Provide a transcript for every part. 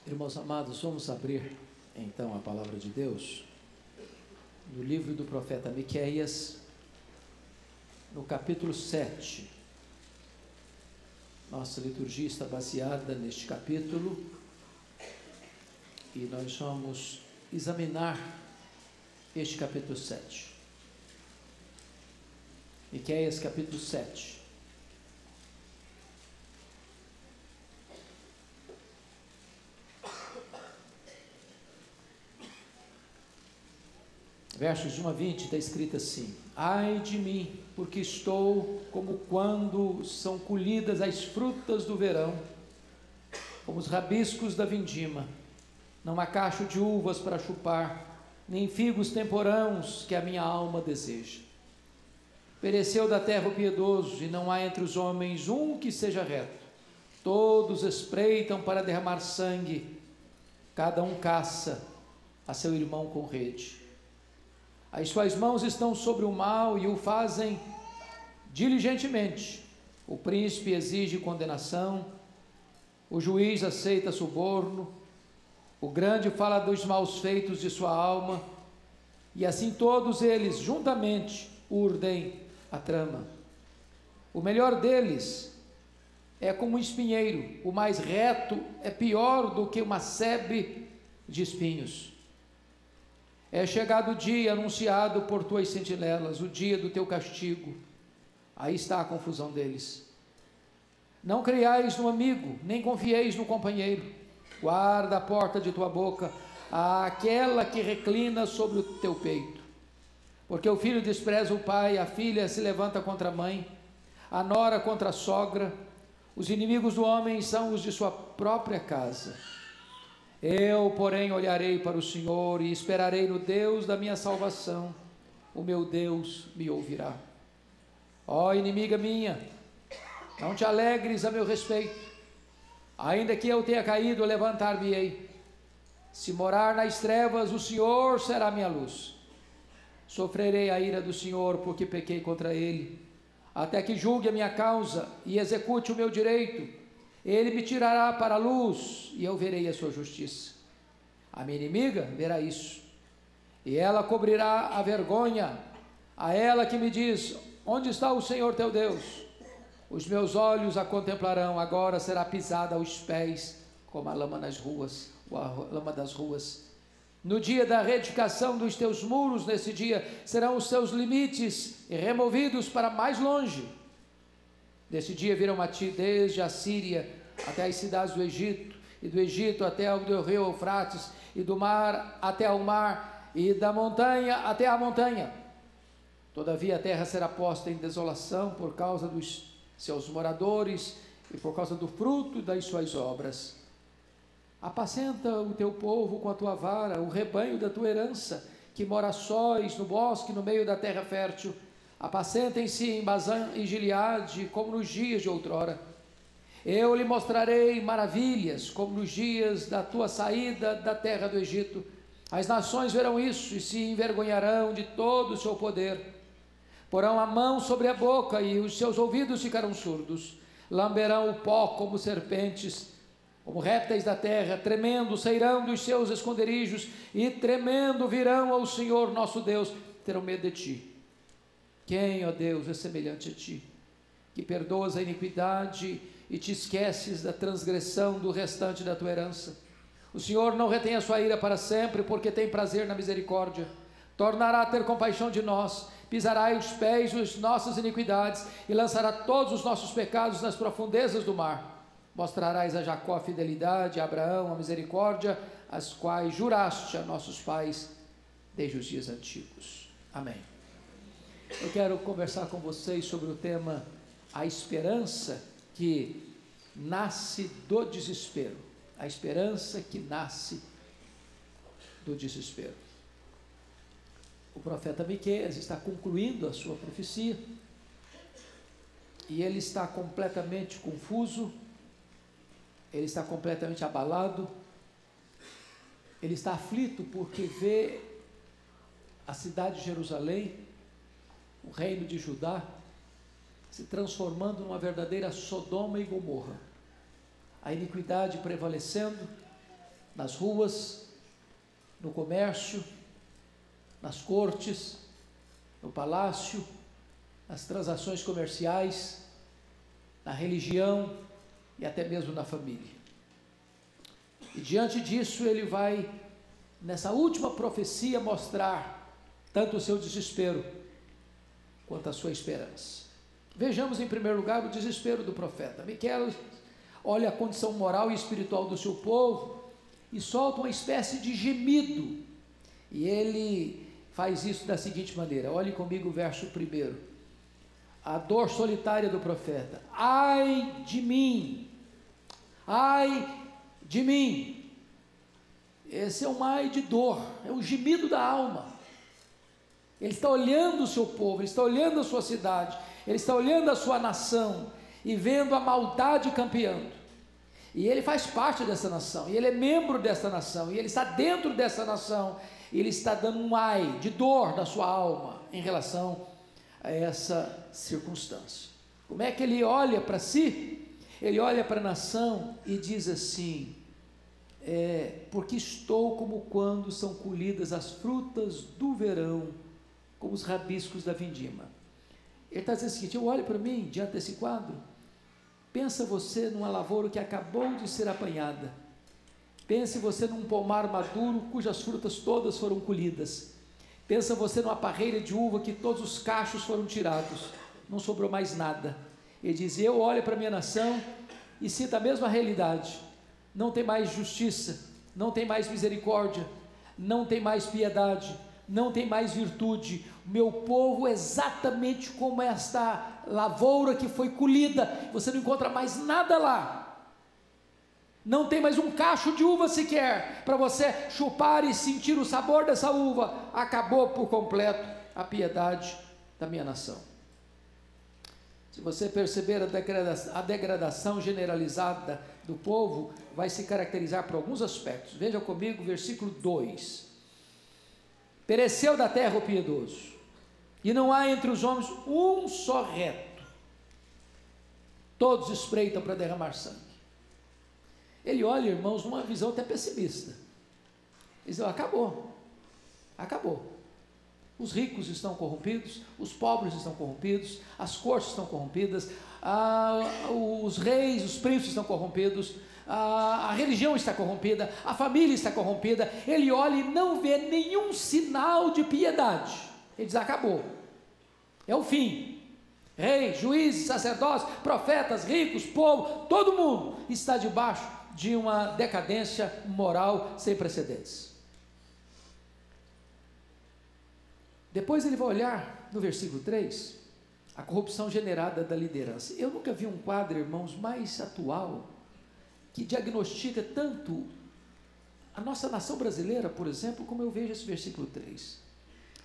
Irmãos amados, vamos abrir então a palavra de Deus no livro do profeta Miqueias, no capítulo 7. Nossa liturgia está baseada neste capítulo e nós vamos examinar este capítulo 7. Miqueias capítulo 7. Versos de 1 a 20 está escrito assim: ai de mim, porque estou como quando são colhidas as frutas do verão, como os rabiscos da vindima. Não há cacho de uvas para chupar, nem figos temporãos que a minha alma deseja. Pereceu da terra o piedoso, e não há entre os homens um que seja reto. Todos espreitam para derramar sangue, cada um caça a seu irmão com rede. As suas mãos estão sobre o mal e o fazem diligentemente. O príncipe exige condenação, o juiz aceita suborno, o grande fala dos maus feitos de sua alma, e assim todos eles juntamente urdem a trama. O melhor deles é como um espinheiro, o mais reto é pior do que uma sebe de espinhos. É chegado o dia anunciado por tuas sentinelas, o dia do teu castigo. Aí está a confusão deles. Não creiais no amigo, nem confieis no companheiro. Guarda a porta de tua boca, aquela que reclina sobre o teu peito. Porque o filho despreza o pai, a filha se levanta contra a mãe, a nora contra a sogra. Os inimigos do homem são os de sua própria casa. Eu, porém, olharei para o Senhor e esperarei no Deus da minha salvação. O meu Deus me ouvirá. Ó inimiga minha, não te alegres a meu respeito. Ainda que eu tenha caído, levantar-me-ei. Se morar nas trevas, o Senhor será minha luz. Sofrerei a ira do Senhor, porque pequei contra Ele, até que julgue a minha causa e execute o meu direito. Ele me tirará para a luz e eu verei a sua justiça. A minha inimiga verá isso, e ela cobrirá a vergonha. A ela que me diz: onde está o Senhor teu Deus? Os meus olhos a contemplarão. Agora será pisada aos pés como a lama nas ruas, ou a lama das ruas. No dia da reedificação dos teus muros, nesse dia serão os teus limites removidos para mais longe. Nesse dia virão a ti desde a Síria até as cidades do Egito, e do Egito até o rio Eufrates, e do mar até ao mar, e da montanha até a montanha. Todavia a terra será posta em desolação por causa dos seus moradores e por causa do fruto das suas obras. Apacenta o teu povo com a tua vara, o rebanho da tua herança, que mora sós no bosque, no meio da terra fértil. Apacentem-se em Bazã e Gileade, como nos dias de outrora. Eu lhe mostrarei maravilhas, como nos dias da tua saída da terra do Egito. As nações verão isso e se envergonharão de todo o seu poder. Porão a mão sobre a boca e os seus ouvidos ficarão surdos. Lamberão o pó como serpentes, como répteis da terra. Tremendo sairão dos seus esconderijos e tremendo virão ao Senhor nosso Deus. Terão medo de ti. Quem, ó Deus, é semelhante a ti, que perdoas a iniquidade e te esqueces da transgressão do restante da tua herança? O Senhor não retém a sua ira para sempre, porque tem prazer na misericórdia. Tornará a ter compaixão de nós, pisará os pés as nossas iniquidades e lançará todos os nossos pecados nas profundezas do mar. Mostrarás a Jacó a fidelidade, a Abraão a misericórdia, as quais juraste a nossos pais desde os dias antigos. Amém. Eu quero conversar com vocês sobre o tema a esperança que nasce do desespero. A esperança que nasce do desespero. O profeta Miqueias está concluindo a sua profecia e ele está completamente confuso, ele está completamente abalado, ele está aflito porque vê a cidade de Jerusalém, o reino de Judá, se transformando numa verdadeira Sodoma e Gomorra. A iniquidade prevalecendo, nas ruas, no comércio, nas cortes, no palácio, nas transações comerciais, na religião e até mesmo na família. E diante disso ele vai, nessa última profecia, mostrar tanto o seu desespero quanto a sua esperança. Vejamos em primeiro lugar o desespero do profeta. Miqueias olha a condição moral e espiritual do seu povo e solta uma espécie de gemido. E ele faz isso da seguinte maneira, olhe comigo o verso 1. A dor solitária do profeta: ai de mim, ai de mim. Esse é um ai de dor, é um gemido da alma. Ele está olhando o seu povo, ele está olhando a sua cidade, ele está olhando a sua nação e vendo a maldade campeando. E ele faz parte dessa nação, e ele é membro dessa nação, e ele está dentro dessa nação, e ele está dando um ai de dor da sua alma em relação a essa circunstância. Como é que ele olha para si? Ele olha para a nação e diz assim: porque estou como quando são colhidas as frutas do verão, como os rabiscos da vindima. Ele está dizendo o seguinte: eu olho para mim, diante desse quadro, pensa você numa lavoura que acabou de ser apanhada, pense você num pomar maduro, cujas frutas todas foram colhidas, pensa você numa parreira de uva que todos os cachos foram tirados, não sobrou mais nada. Ele diz: eu olho para a minha nação e sinto a mesma realidade, não tem mais justiça, não tem mais misericórdia, não tem mais piedade, não tem mais virtude. O meu povo é exatamente como esta lavoura que foi colhida, você não encontra mais nada lá, não tem mais um cacho de uva sequer, para você chupar e sentir o sabor dessa uva. Acabou por completo a piedade da minha nação. Se você perceber a degradação generalizada do povo, vai se caracterizar por alguns aspectos. Veja comigo o versículo 2. Pereceu da terra o piedoso, e não há entre os homens um só reto, todos espreitam para derramar sangue. Ele olha, irmãos, numa visão até pessimista. Ele diz: acabou, acabou. Os ricos estão corrompidos, os pobres estão corrompidos, as cortes estão corrompidas, os reis, os príncipes estão corrompidos, a religião está corrompida, a família está corrompida. Ele olha e não vê nenhum sinal de piedade. Ele diz: acabou, é o fim. Reis, juízes, sacerdotes, profetas, ricos, povo, todo mundo está debaixo de uma decadência moral sem precedentes. Depois ele vai olhar no versículo 3, a corrupção generada da liderança. Eu nunca vi um quadro, irmãos, mais atual, que diagnostica tanto a nossa nação brasileira, por exemplo, como eu vejo esse versículo 3.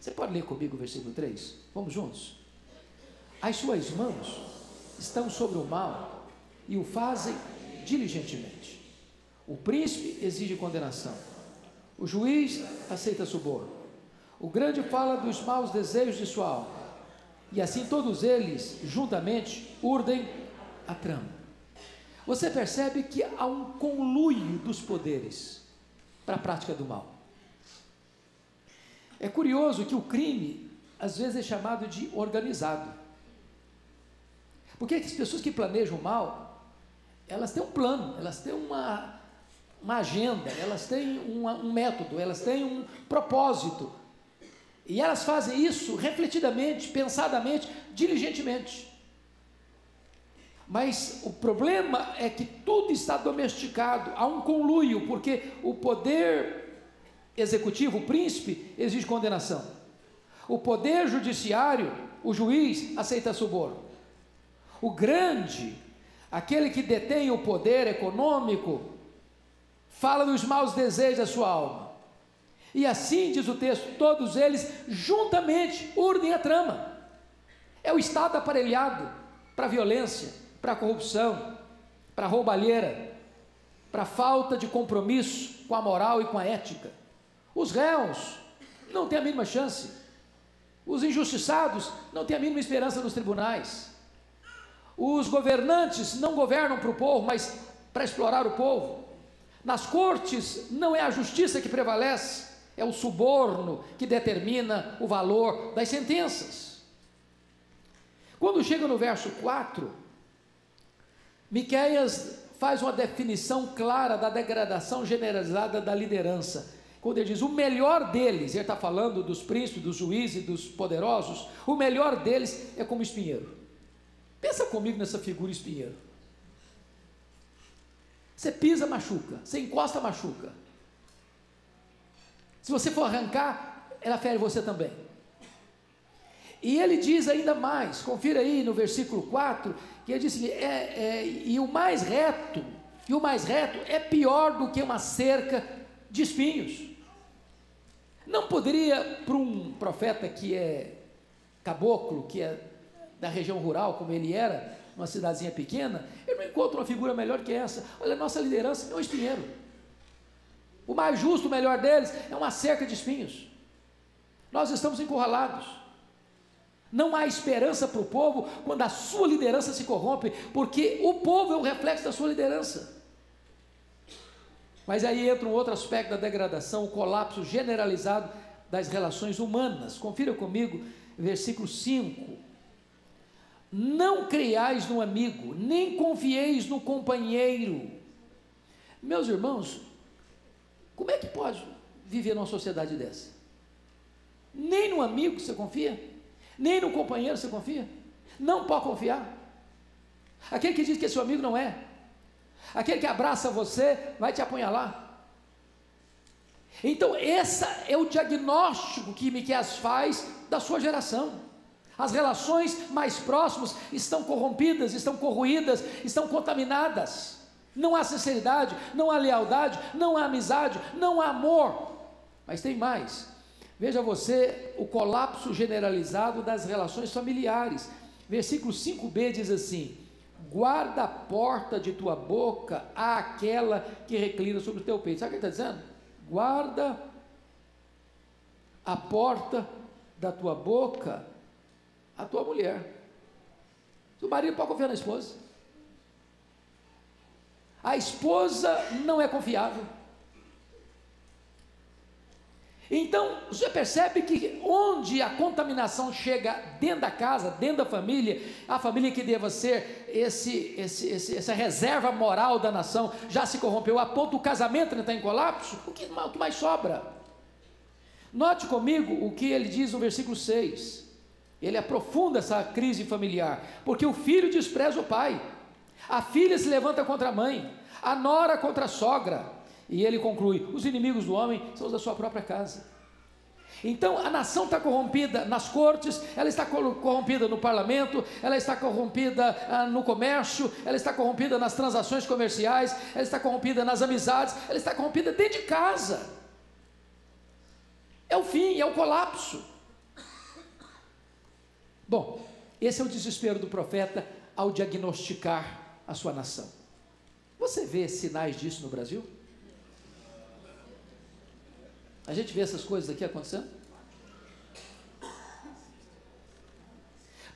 Você pode ler comigo o versículo 3? Vamos juntos? As suas mãos estão sobre o mal e o fazem diligentemente. O príncipe exige condenação, o juiz aceita suborno, o grande fala dos maus desejos de sua alma, e assim todos eles juntamente urdem a trama. Você percebe que há um conluio dos poderes para a prática do mal. É curioso que o crime às vezes é chamado de organizado, porque as pessoas que planejam o mal, elas têm um plano, elas têm uma agenda, elas têm um método, elas têm um propósito, e elas fazem isso refletidamente, pensadamente, diligentemente. Mas o problema é que tudo está domesticado, há um conluio, porque o poder executivo, o príncipe, exige condenação, o poder judiciário, o juiz, aceita suborno, o grande, aquele que detém o poder econômico, fala dos maus desejos da sua alma, e assim diz o texto, todos eles juntamente urdem a trama. É o Estado aparelhado para a violência, para a corrupção, para a roubalheira, para a falta de compromisso com a moral e com a ética. Os réus não têm a mínima chance, os injustiçados não têm a mínima esperança nos tribunais, os governantes não governam para o povo, mas para explorar o povo. Nas cortes não é a justiça que prevalece, é o suborno que determina o valor das sentenças. Quando chega no verso 4, Miqueias faz uma definição clara da degradação generalizada da liderança. Quando ele diz o melhor deles, ele está falando dos príncipes, dos juízes, dos poderosos, o melhor deles é como espinheiro. Pensa comigo nessa figura espinheiro. Você pisa, machuca, você encosta, machuca. Se você for arrancar, ela fere você também. E ele diz ainda mais, confira aí no versículo 4, que ele diz assim, e o mais reto é pior do que uma cerca de espinhos. Não poderia, para um profeta que é caboclo, que é da região rural, como ele era, uma cidadezinha pequena, ele não encontra uma figura melhor que essa. Olha, a nossa liderança é um espinheiro. O mais justo, o melhor deles, é uma cerca de espinhos. Nós estamos encurralados. Não há esperança para o povo quando a sua liderança se corrompe, porque o povo é o reflexo da sua liderança. Mas aí entra um outro aspecto da degradação, o colapso generalizado das relações humanas. Confira comigo, versículo 5. Não creiais no amigo, nem confieis no companheiro. Meus irmãos, como é que pode viver numa sociedade dessa? Nem no amigo você confia, nem no companheiro você confia, não pode confiar. Aquele que diz que é seu amigo não é, aquele que abraça você vai te apunhalar. Então esse é o diagnóstico que Miqueias faz da sua geração. As relações mais próximas estão corrompidas, estão corroídas, estão contaminadas. Não há sinceridade, não há lealdade, não há amizade, não há amor. Mas tem mais. Veja você o colapso generalizado das relações familiares. Versículo 5b diz assim: guarda a porta de tua boca àquela que reclina sobre o teu peito. Sabe o que ele está dizendo? Guarda a porta da tua boca a tua mulher. O marido pode confiar na esposa. A esposa não é confiável. Então, você percebe que onde a contaminação chega dentro da casa, dentro da família, a família que deva ser essa reserva moral da nação, já se corrompeu a ponto do casamento entrar em colapso. O que mais sobra? Note comigo o que ele diz no versículo 6. Ele aprofunda essa crise familiar, porque o filho despreza o pai, a filha se levanta contra a mãe, a nora contra a sogra, e ele conclui: os inimigos do homem são os da sua própria casa. Então a nação está corrompida nas cortes, ela está corrompida no parlamento, ela está corrompida no comércio, ela está corrompida nas transações comerciais, ela está corrompida nas amizades, ela está corrompida dentro de casa. É o fim, é o colapso. Bom, esse é o desespero do profeta ao diagnosticar a sua nação. Você vê sinais disso no Brasil? A gente vê essas coisas aqui acontecendo?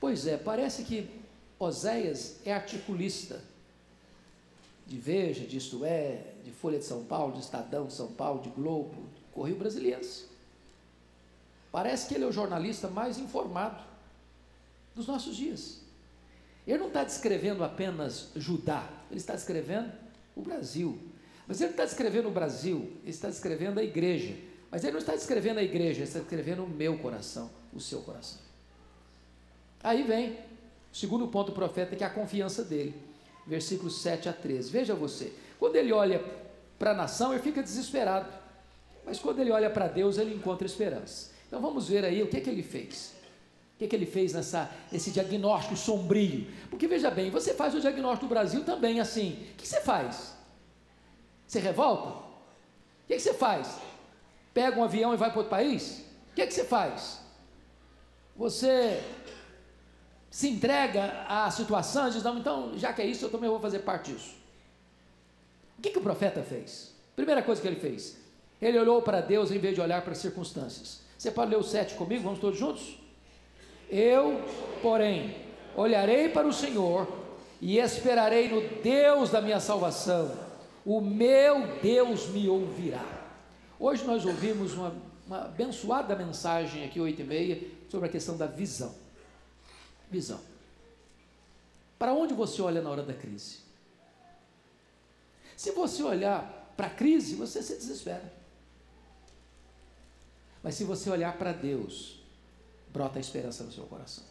Pois é, parece que Oséias é articulista de Veja, de Isto É, de Folha de São Paulo, de Estadão de São Paulo, de Globo, Correio Brasiliense. Parece que ele é o jornalista mais informado dos nossos dias. Ele não está descrevendo apenas Judá, ele está descrevendo o Brasil. Mas ele está descrevendo o Brasil, ele está descrevendo a igreja. Mas ele não está descrevendo a igreja, ele está descrevendo o meu coração, o seu coração. Aí vem o segundo ponto do profeta, que é a confiança dele. Versículos 7 a 13. Veja você, quando ele olha para a nação, ele fica desesperado. Mas quando ele olha para Deus, ele encontra esperança. Então vamos ver aí o que ele fez. O que ele fez nesse diagnóstico sombrio? Porque veja bem, você faz o diagnóstico do Brasil também assim. O que você faz? Você revolta? O que você faz? Pega um avião e vai para outro país? O que você faz? Você se entrega à situação e diz: não, então já que é isso, eu também vou fazer parte disso. O que o profeta fez? Primeira coisa que ele fez, ele olhou para Deus em vez de olhar para as circunstâncias. Você pode ler o 7 comigo? Vamos todos juntos? Eu, porém, olharei para o Senhor e esperarei no Deus da minha salvação. o meu Deus me ouvirá. Hoje nós ouvimos uma abençoada mensagem aqui, 8h30, sobre a questão da visão. Visão. Para onde você olha na hora da crise? Se você olhar para a crise, você se desespera. Mas se você olhar para Deus, brota a esperança no seu coração.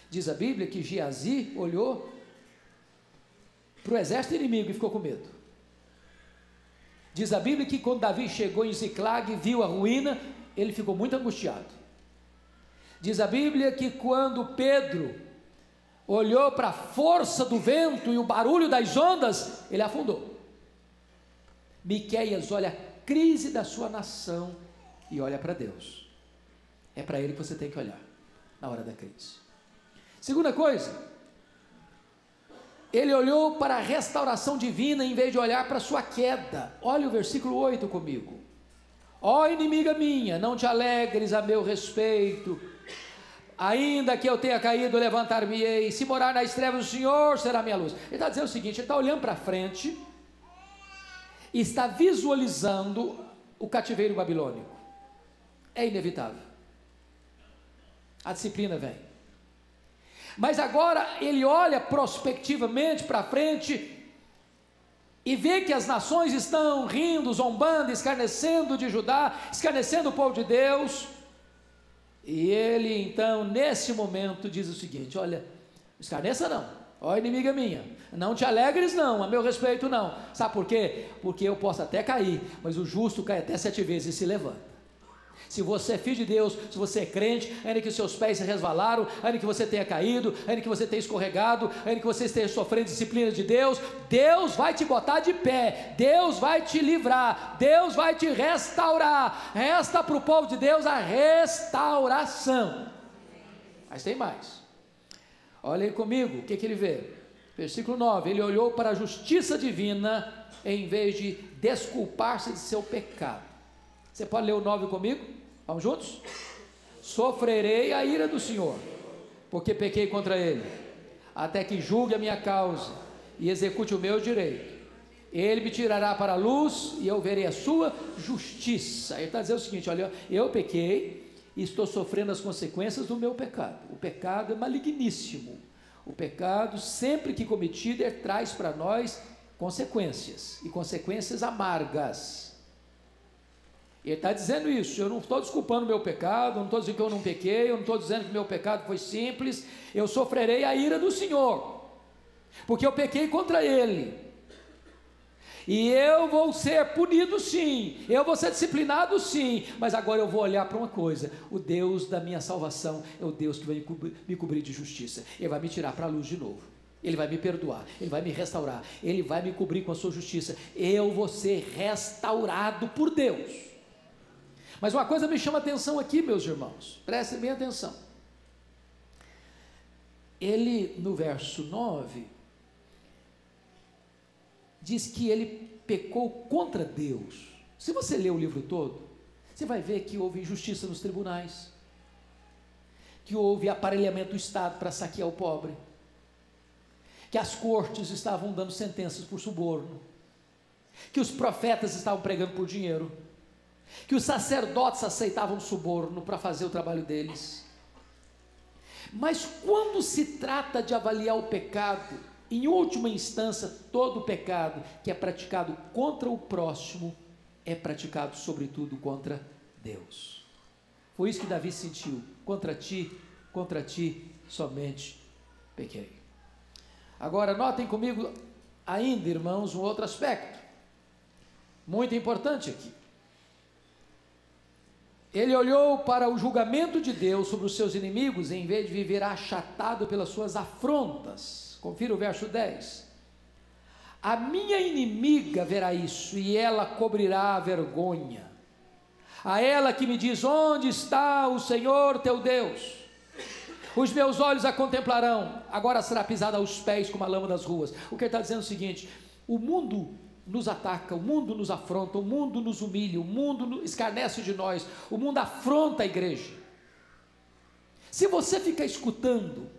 Diz a Bíblia que Geazi olhou para o exército inimigo e ficou com medo. Diz a Bíblia que quando Davi chegou em Ziclag e viu a ruína, ele ficou muito angustiado. Diz a Bíblia que quando Pedro olhou para a força do vento e o barulho das ondas, ele afundou. Miqueias olha a crise da sua nação e olha para Deus. É para Ele que você tem que olhar na hora da crise. Segunda coisa, ele olhou para a restauração divina em vez de olhar para a sua queda. Olha o versículo 8 comigo. Ó inimiga minha, não te alegres a meu respeito, ainda que eu tenha caído, levantar-me-ei, se morar nas trevas do Senhor, será minha luz. Ele está dizendo o seguinte, ele está olhando para frente, e está visualizando o cativeiro babilônico. É inevitável, a disciplina vem, mas agora ele olha prospectivamente para frente, e vê que as nações estão rindo, zombando, escarnecendo de Judá, escarnecendo o povo de Deus, e ele então nesse momento diz o seguinte, olha, escarneça não, ó inimiga minha, não te alegres não, a meu respeito não, sabe por quê? Porque eu posso até cair, mas o justo cai até 7 vezes e se levanta. Se você é filho de Deus, se você é crente, ainda que os seus pés se resvalaram, ainda que você tenha caído, ainda que você tenha escorregado, ainda que você esteja sofrendo disciplina de Deus, Deus vai te botar de pé, Deus vai te livrar, Deus vai te restaurar. Resta para o povo de Deus a restauração. Mas tem mais, olha aí comigo, o que ele vê? Versículo 9, ele olhou para a justiça divina, em vez de desculpar-se de seu pecado. Você pode ler o 9 comigo? Vamos juntos? Sofrerei a ira do Senhor, porque pequei contra Ele, até que julgue a minha causa e execute o meu direito. Ele me tirará para a luz e eu verei a sua justiça. Ele está dizendo o seguinte, olha, eu pequei e estou sofrendo as consequências do meu pecado. O pecado é maligníssimo. O pecado, sempre que cometido, traz para nós consequências, e consequências amargas. Ele está dizendo isso, eu não estou desculpando o meu pecado, eu não estou dizendo que eu não pequei, eu não estou dizendo que o meu pecado foi simples, eu sofrerei a ira do Senhor, porque eu pequei contra Ele, e eu vou ser punido sim, eu vou ser disciplinado sim, mas agora eu vou olhar para uma coisa, o Deus da minha salvação é o Deus que vai me cobrir de justiça, Ele vai me tirar para a luz de novo, Ele vai me perdoar, Ele vai me restaurar, Ele vai me cobrir com a sua justiça, eu vou ser restaurado por Deus. Mas uma coisa me chama a atenção aqui, meus irmãos, prestem bem atenção. Ele, no verso 9, diz que ele pecou contra Deus. Se você ler o livro todo, você vai ver que houve injustiça nos tribunais, que houve aparelhamento do Estado para saquear o pobre, que as cortes estavam dando sentenças por suborno, que os profetas estavam pregando por dinheiro, que os sacerdotes aceitavam suborno para fazer o trabalho deles. Mas quando se trata de avaliar o pecado, em última instância, todo pecado que é praticado contra o próximo é praticado sobretudo contra Deus. Foi isso que Davi sentiu, contra ti somente pequei. Agora notem comigo ainda, irmãos, um outro aspecto muito importante aqui. Ele olhou para o julgamento de Deus sobre os seus inimigos, em vez de viver achatado pelas suas afrontas. Confira o verso 10. A minha inimiga verá isso, e ela cobrirá a vergonha. A ela que me diz, onde está o Senhor teu Deus? Os meus olhos a contemplarão, agora será pisada aos pés como a lama das ruas. O que ele está dizendo é o seguinte, o mundo nos ataca, o mundo nos afronta, o mundo nos humilha, o mundo escarnece de nós, o mundo afronta a igreja. Se você ficar escutando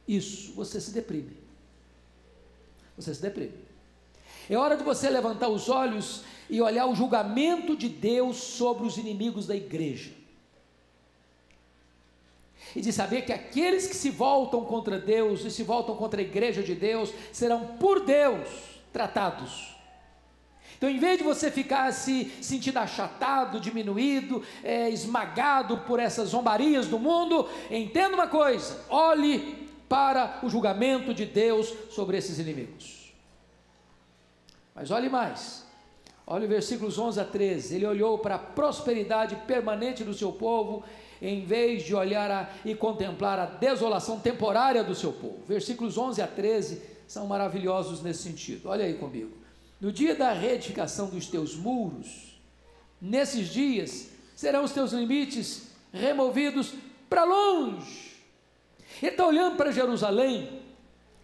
isso, você se deprime. Você se deprime. É hora de você levantar os olhos e olhar o julgamento de Deus sobre os inimigos da igreja. E de saber que aqueles que se voltam contra Deus e se voltam contra a igreja de Deus, serão por Deus tratados. Então, em vez de você ficar se sentindo achatado, diminuído, esmagado por essas zombarias do mundo, entenda uma coisa: olhe para o julgamento de Deus sobre esses inimigos. Mas olhe mais, olhe versículos 11 a 13, ele olhou para a prosperidade permanente do seu povo, em vez de olhar e contemplar a desolação temporária do seu povo. Versículos 11 a 13 são maravilhosos nesse sentido. Olha aí comigo: no dia da reedificação dos teus muros, nesses dias serão os teus limites removidos para longe. Ele está olhando para Jerusalém,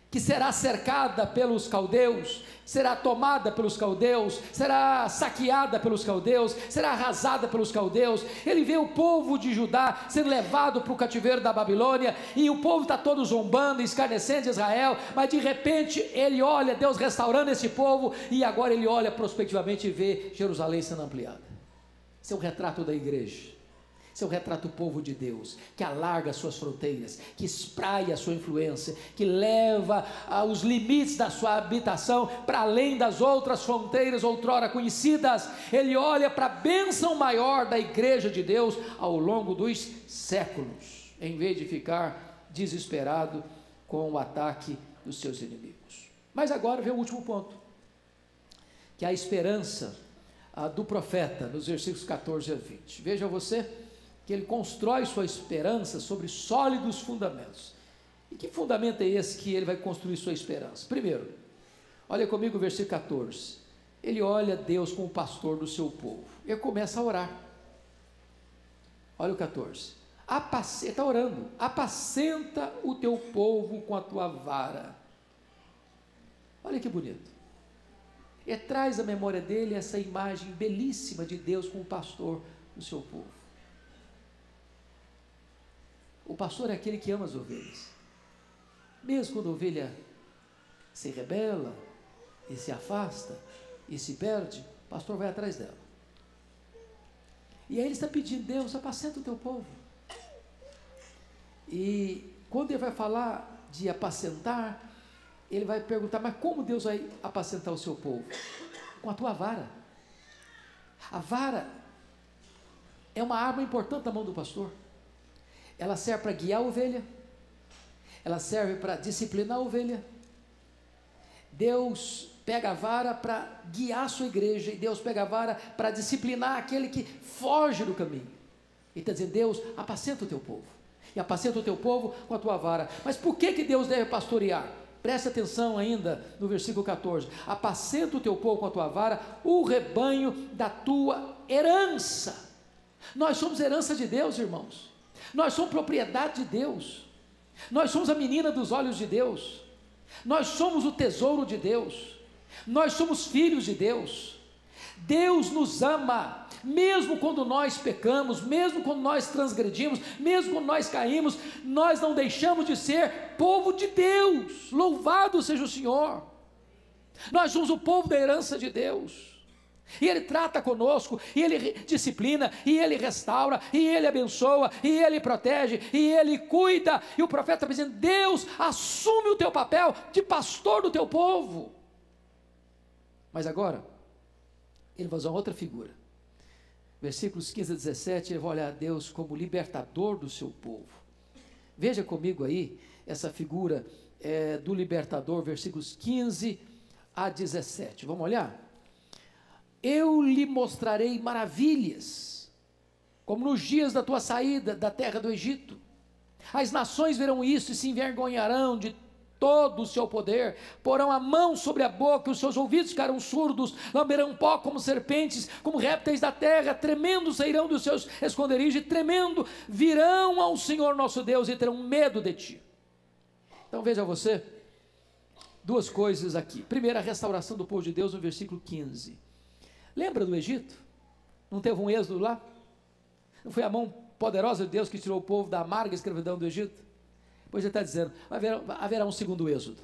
que será cercada pelos caldeus, será tomada pelos caldeus, será saqueada pelos caldeus, será arrasada pelos caldeus. Ele vê o povo de Judá sendo levado para o cativeiro da Babilônia, e o povo está todo zombando, escarnecendo de Israel, mas de repente ele olha Deus restaurando esse povo, e agora ele olha prospectivamente e vê Jerusalém sendo ampliada. Esse é um retrato da igreja. Esse é o retrato do povo de Deus, que alarga as suas fronteiras, que espraia a sua influência, que leva os limites da sua habitação para além das outras fronteiras outrora conhecidas. Ele olha para a bênção maior da igreja de Deus ao longo dos séculos, em vez de ficar desesperado com o ataque dos seus inimigos. Mas agora vem o último ponto, que é a esperança do profeta, nos versículos 14 a 20. Veja você que ele constrói sua esperança sobre sólidos fundamentos. E que fundamento é esse que ele vai construir sua esperança? Primeiro, olha comigo o versículo 14. Ele olha Deus como pastor do seu povo. Ele começa a orar. Olha o 14. Ele está orando: apacenta o teu povo com a tua vara. Olha que bonito. Ele traz à memória dele essa imagem belíssima de Deus como pastor do seu povo. O pastor é aquele que ama as ovelhas. Mesmo quando a ovelha se rebela e se afasta e se perde, o pastor vai atrás dela. E aí ele está pedindo: Deus, apacenta o teu povo. E quando ele vai falar de apacentar, ele vai perguntar: mas como Deus vai apacentar o seu povo? Com a tua vara. A vara é uma arma importante na mão do pastor. Ela serve para guiar a ovelha, ela serve para disciplinar a ovelha. Deus pega a vara para guiar a sua igreja, e Deus pega a vara para disciplinar aquele que foge do caminho. Ele está dizendo: Deus, apacenta o teu povo, e apacenta o teu povo com a tua vara. Mas por que Deus deve pastorear? Preste atenção ainda no versículo 14: apacenta o teu povo com a tua vara, o rebanho da tua herança. Nós somos herança de Deus, irmãos. Nós somos propriedade de Deus. Nós somos a menina dos olhos de Deus. Nós somos o tesouro de Deus. Nós somos filhos de Deus. Deus nos ama, mesmo quando nós pecamos, mesmo quando nós transgredimos, mesmo quando nós caímos, nós não deixamos de ser povo de Deus. Louvado seja o Senhor. Nós somos o povo da herança de Deus. E Ele trata conosco, e Ele disciplina, e Ele restaura, e Ele abençoa, e Ele protege, e Ele cuida. E o profeta está dizendo: Deus, assume o teu papel de pastor do teu povo. Mas agora ele vai usar outra figura. Versículos 15 a 17, ele vai olhar a Deus como libertador do seu povo. Veja comigo aí essa figura do libertador, versículos 15 a 17. Vamos olhar? Eu lhe mostrarei maravilhas, como nos dias da tua saída da terra do Egito. As nações verão isso e se envergonharão de todo o seu poder, porão a mão sobre a boca, os seus ouvidos ficarão surdos, lamberão pó como serpentes, como répteis da terra, tremendo sairão dos seus esconderijos, e tremendo virão ao Senhor nosso Deus e terão medo de ti. Então veja você, duas coisas aqui. Primeiro, a restauração do povo de Deus no versículo 15. Lembra do Egito? Não teve um êxodo lá? Não foi a mão poderosa de Deus que tirou o povo da amarga escravidão do Egito? Pois ele está dizendo: haverá um segundo êxodo.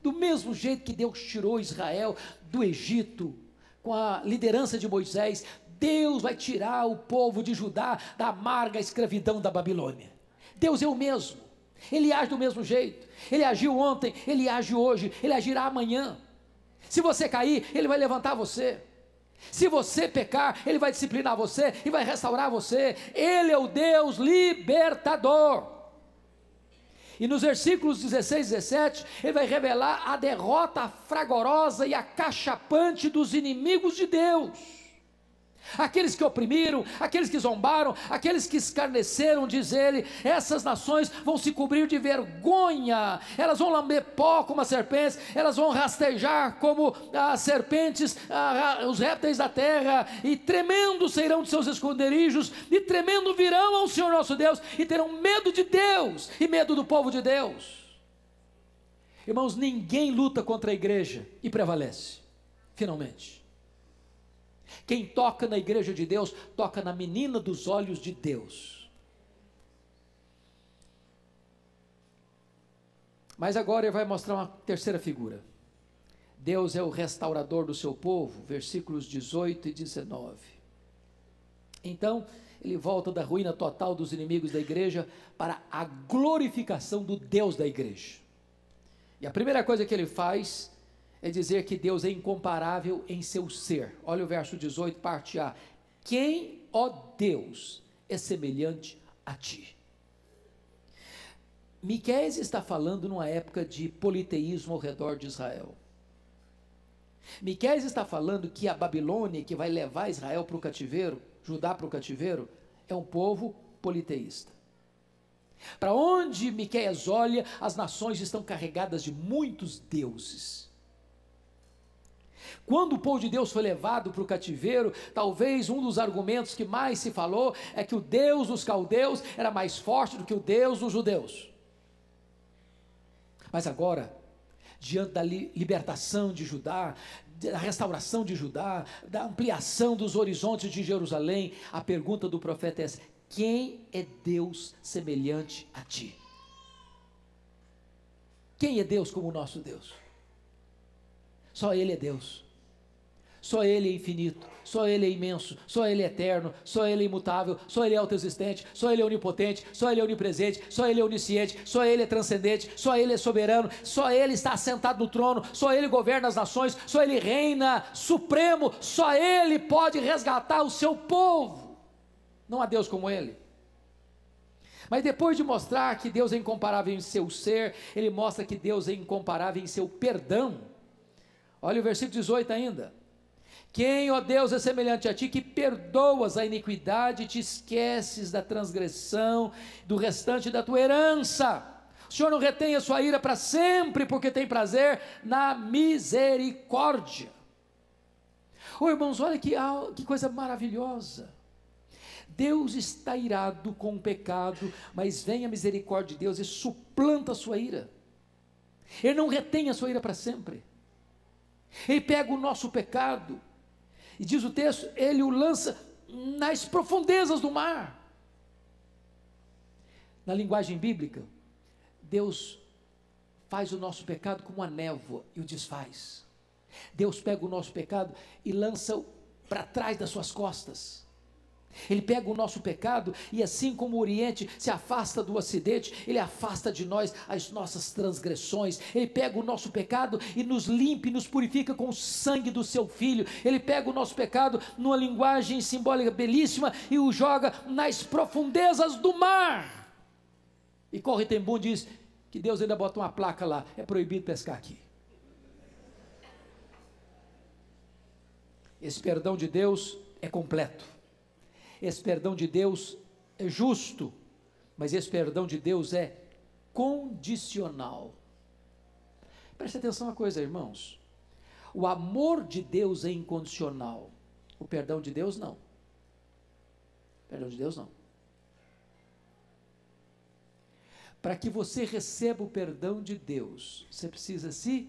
Do mesmo jeito que Deus tirou Israel do Egito, com a liderança de Moisés, Deus vai tirar o povo de Judá da amarga escravidão da Babilônia. Deus é o mesmo, Ele age do mesmo jeito, Ele agiu ontem, Ele age hoje, Ele agirá amanhã. Se você cair, Ele vai levantar você. Se você pecar, Ele vai disciplinar você e vai restaurar você. Ele é o Deus libertador. E nos versículos 16 e 17, ele vai revelar a derrota fragorosa e acachapante dos inimigos de Deus. Aqueles que oprimiram, aqueles que zombaram, aqueles que escarneceram, diz ele, essas nações vão se cobrir de vergonha, elas vão lamber pó como as serpentes, elas vão rastejar como as serpentes, os répteis da terra, e tremendo sairão de seus esconderijos, e tremendo virão ao Senhor nosso Deus, e terão medo de Deus, e medo do povo de Deus. Irmãos, ninguém luta contra a igreja e prevalece, finalmente. Quem toca na igreja de Deus, toca na menina dos olhos de Deus. Mas agora ele vai mostrar uma terceira figura. Deus é o restaurador do seu povo, versículos 18 e 19. Então, ele volta da ruína total dos inimigos da igreja para a glorificação do Deus da igreja. E a primeira coisa que ele faz é dizer que Deus é incomparável em seu ser. Olha o verso 18, parte A. Quem, ó Deus, é semelhante a ti? Miqueias está falando numa época de politeísmo ao redor de Israel. Miqueias está falando que a Babilônia, que vai levar Israel para o cativeiro, Judá para o cativeiro, é um povo politeísta. Para onde Miqueias olha, as nações estão carregadas de muitos deuses. Quando o povo de Deus foi levado para o cativeiro, talvez um dos argumentos que mais se falou é que o Deus dos caldeus era mais forte do que o Deus dos judeus. Mas agora, diante da libertação de Judá, da restauração de Judá, da ampliação dos horizontes de Jerusalém, a pergunta do profeta é essa: quem é Deus semelhante a ti? Quem é Deus como o nosso Deus? Só Ele é Deus, só Ele é infinito, só Ele é imenso, só Ele é eterno, só Ele é imutável, só Ele é autoexistente, só Ele é onipotente, só Ele é onipresente, só Ele é onisciente, só Ele é transcendente, só Ele é soberano, só Ele está assentado no trono, só Ele governa as nações, só Ele reina supremo, só Ele pode resgatar o seu povo. Não há Deus como Ele. Mas depois de mostrar que Deus é incomparável em seu ser, Ele mostra que Deus é incomparável em seu perdão. Olha o versículo 18 ainda. Quem, ó Deus, é semelhante a ti, que perdoas a iniquidade e te esqueces da transgressão, do restante da tua herança. O Senhor não retém a sua ira para sempre, porque tem prazer na misericórdia. Oh, irmãos, olha que coisa maravilhosa. Deus está irado com o pecado, mas vem a misericórdia de Deus e suplanta a sua ira. Ele não retém a sua ira para sempre. Ele pega o nosso pecado, e diz o texto, Ele o lança nas profundezas do mar. Na linguagem bíblica, Deus faz o nosso pecado como uma névoa e o desfaz. Deus pega o nosso pecado e lança-o para trás das suas costas. Ele pega o nosso pecado e assim como o Oriente se afasta do Ocidente, Ele afasta de nós as nossas transgressões. Ele pega o nosso pecado e nos limpa e nos purifica com o sangue do seu Filho. Ele pega o nosso pecado numa linguagem simbólica belíssima e o joga nas profundezas do mar. E Corre Tembum diz que Deus ainda bota uma placa lá: é proibido pescar aqui. Esse perdão de Deus é completo. Esse perdão de Deus é justo, mas esse perdão de Deus é condicional. Preste atenção uma coisa, irmãos. O amor de Deus é incondicional. O perdão de Deus não. O perdão de Deus não. Para que você receba o perdão de Deus, você precisa se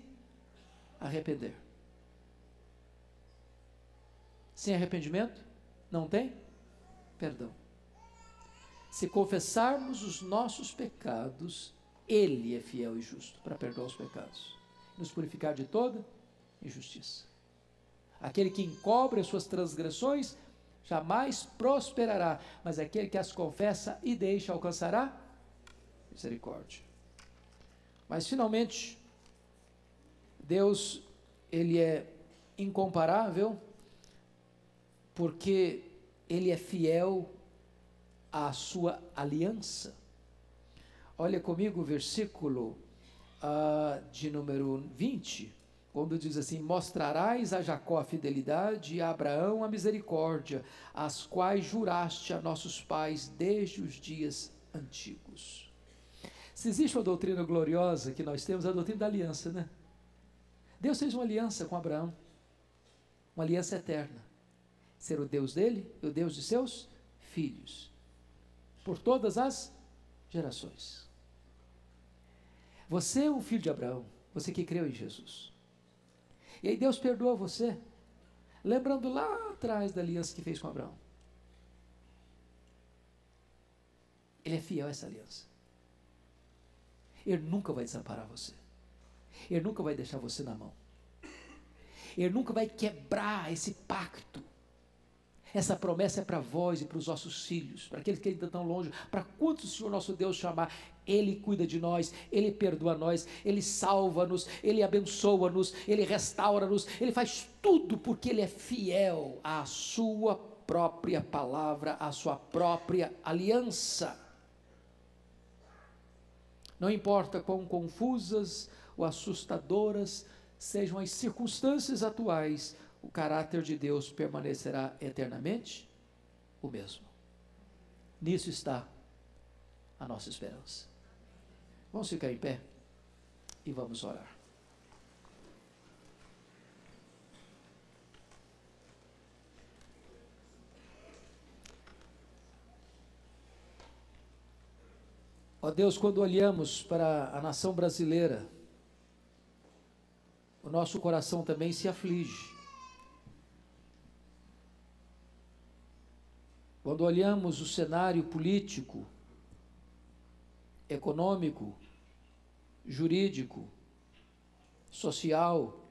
arrepender. Sem arrependimento, não tem perdão. Se confessarmos os nossos pecados, Ele é fiel e justo para perdoar os pecados nos purificar de toda injustiça. Aquele que encobre as suas transgressões jamais prosperará, mas aquele que as confessa e deixa alcançará misericórdia. Mas finalmente, Deus, Ele é incomparável, porque Ele é fiel à sua aliança. Olha comigo o versículo de número 20, quando diz assim: mostrarás a Jacó a fidelidade e a Abraão a misericórdia, as quais juraste a nossos pais desde os dias antigos. Se existe uma doutrina gloriosa que nós temos, é a doutrina da aliança, né? Deus fez uma aliança com Abraão, uma aliança eterna, ser o Deus dele e o Deus de seus filhos, por todas as gerações. Você é um filho de Abraão, você que creu em Jesus. E aí Deus perdoa você, lembrando lá atrás da aliança que fez com Abraão. Ele é fiel a essa aliança. Ele nunca vai desamparar você. Ele nunca vai deixar você na mão. Ele nunca vai quebrar esse pacto. Essa promessa é para vós e para os nossos filhos, para aqueles que ainda estão longe, para quantos o Senhor nosso Deus chamar. Ele cuida de nós, Ele perdoa nós, Ele salva-nos, Ele abençoa-nos, Ele restaura-nos, Ele faz tudo porque Ele é fiel à sua própria palavra, à sua própria aliança. Não importa quão confusas ou assustadoras sejam as circunstâncias atuais, o caráter de Deus permanecerá eternamente o mesmo. Nisso está a nossa esperança. Vamos ficar em pé e vamos orar. Ó Deus, quando olhamos para a nação brasileira, o nosso coração também se aflige. Quando olhamos o cenário político, econômico, jurídico, social,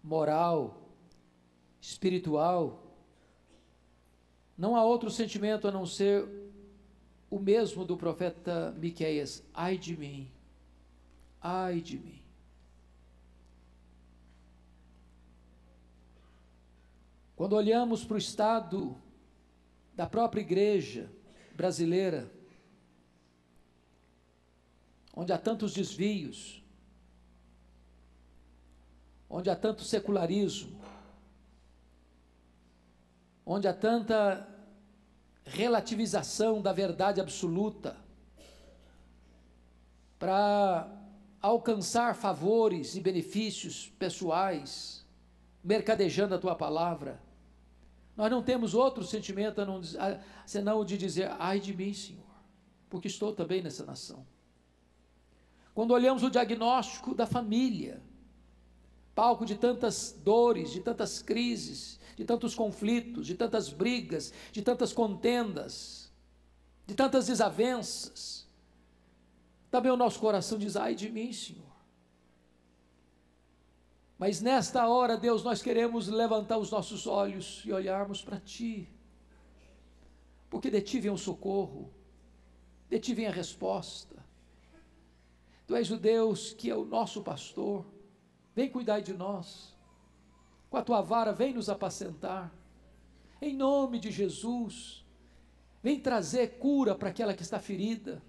moral, espiritual, não há outro sentimento a não ser o mesmo do profeta Miqueias: ai de mim, ai de mim. Quando olhamos para o estado da própria igreja brasileira, onde há tantos desvios, onde há tanto secularismo, onde há tanta relativização da verdade absoluta, para alcançar favores e benefícios pessoais, mercadejando a tua palavra, nós não temos outro sentimento senão o de dizer: ai de mim, Senhor, porque estou também nessa nação. Quando olhamos o diagnóstico da família, palco de tantas dores, de tantas crises, de tantos conflitos, de tantas brigas, de tantas contendas, de tantas desavenças, também o nosso coração diz: ai de mim, Senhor. Mas nesta hora, Deus, nós queremos levantar os nossos olhos e olharmos para Ti, porque de Ti vem o socorro, de Ti vem a resposta. Tu és o Deus que é o nosso pastor, vem cuidar de nós, com a Tua vara vem nos apacentar, em nome de Jesus. Vem trazer cura para aquela que está ferida,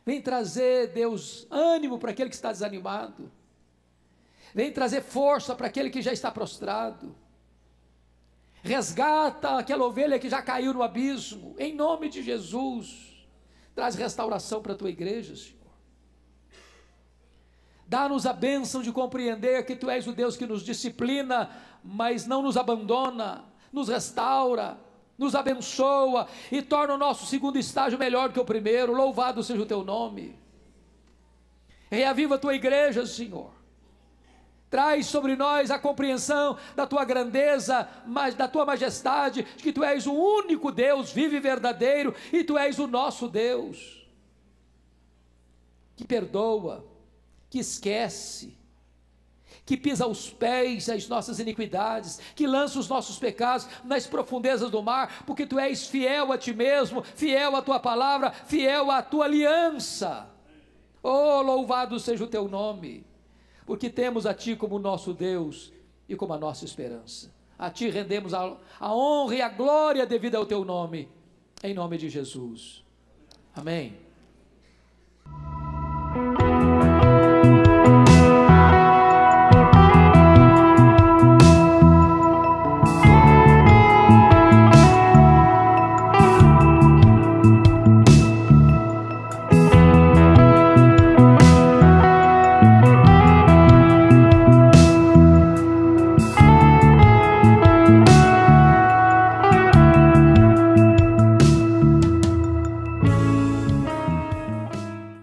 vem trazer, Deus, ânimo para aquele que está desanimado, vem trazer força para aquele que já está prostrado, resgata aquela ovelha que já caiu no abismo, em nome de Jesus. Traz restauração para a Tua igreja, Senhor. Dá-nos a bênção de compreender que Tu és o Deus que nos disciplina, mas não nos abandona, nos restaura, nos abençoa e torna o nosso segundo estágio melhor do que o primeiro. Louvado seja o Teu nome. Reaviva a Tua igreja, Senhor. Traz sobre nós a compreensão da Tua grandeza, da Tua majestade, de que Tu és o único Deus vivo e verdadeiro, e Tu és o nosso Deus, que perdoa, que esquece, que pisa aos pés as nossas iniquidades, que lança os nossos pecados nas profundezas do mar, porque Tu és fiel a Ti mesmo, fiel à Tua palavra, fiel à Tua aliança. Oh, louvado seja o Teu nome, porque temos a Ti como nosso Deus e como a nossa esperança. A Ti rendemos a honra e a glória devida ao Teu nome, em nome de Jesus. Amém.